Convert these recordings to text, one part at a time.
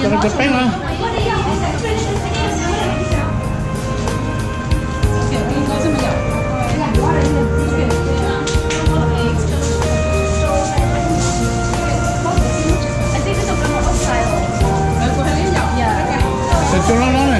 叫那个冰啊！在酒廊上嘞。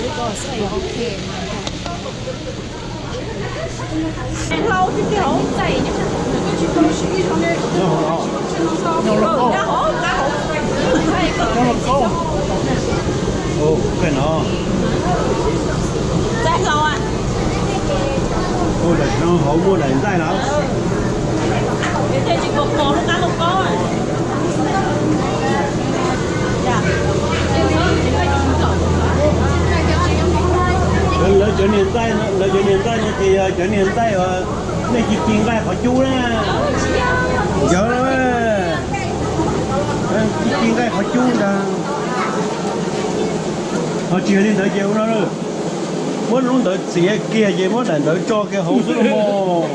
呢個真係好甜啊！lâu chứ chứ không dày nhá. Cá hổ. Ồ, cái nó. Dai không ạ? Mua đẩy nó hổ mua đẩy dai lắm. Thế chỉ có nó cá không có à? Dạ. Lỡ chỗ niềm tay thì chỗ niềm tay ở đây chỉ tiền vai họ chú đó. Giờ đó. Chỉ tiền vai họ chú đó. Họ chia lên đợi chiều nó rồi. Muốn luôn đợi xỉa kia gì muốn đợi cho cái hậu số mồ.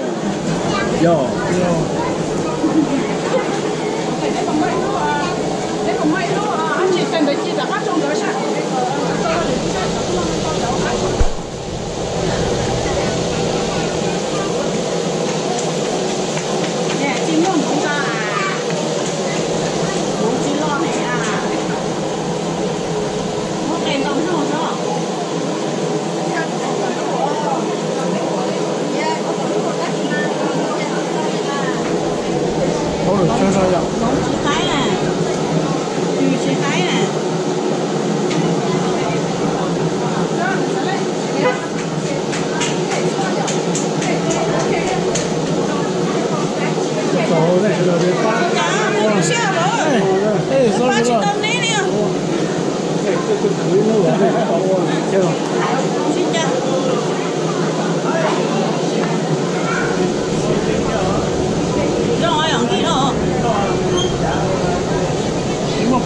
Giờ.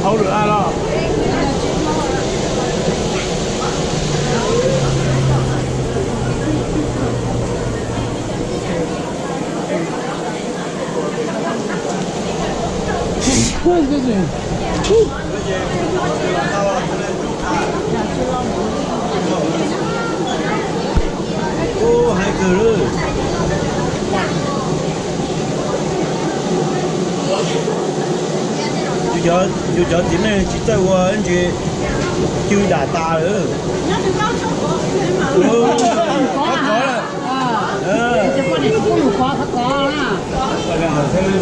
Hậu được ai lo? Cái gì? Ô, hai cờ rồi. Chú cho điểm này chỉ tới qua anh chị chưa đà ta nữa.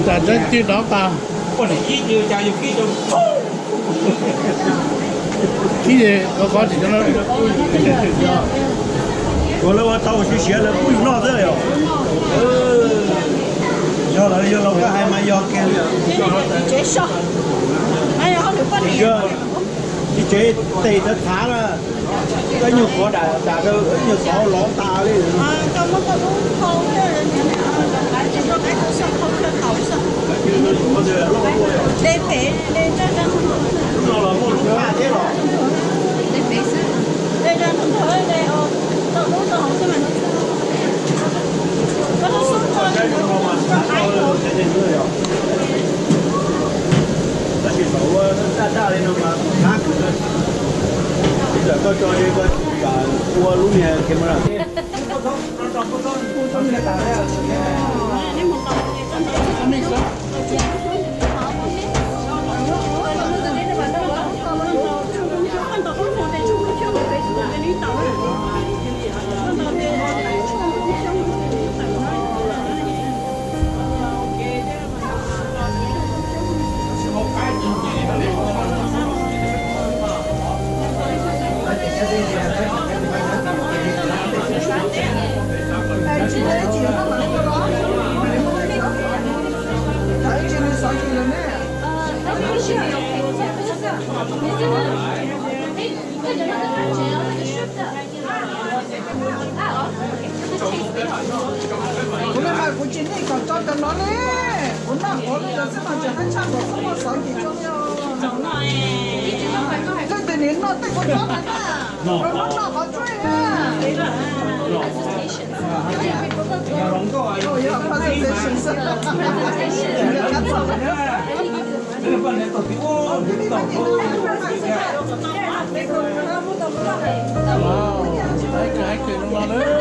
Tại rất chi đó ta. Con này ít như cha nhiều kỹ đâu. Cái gì có gì cho nó. Còn lâu tao chỉ xé là bùi nó thế rồi. Do là cái hai mai do kia. Chế sọ. Ai không được con gì. Đi chế tì nó thả ra. Cái nhiều khó đã đâu nhiều khó ló ta đi. Trong nó có đúng không thế là chỉ có cái nó sọ không cho khẩu sọ. Đây phải đây ra nó là một lúc ba thế rồi. Đây ra không thôi đây tao đúng tao không cái mà nó xuống thôi nó ai rồi nó chỉ bảo nó lên nó mà khác nữa. Bây giờ tôi cho đi coi cả cua lú nè cái mà 오늘 말 고치니 걱정된 너네 오늘 오늘 연습만 좀 한참 더 숨어서 기존요 근데 내너 때고 쩌나 그럼 너 맞춰야 야 presentation Wow, hai cười nó ngon đấy.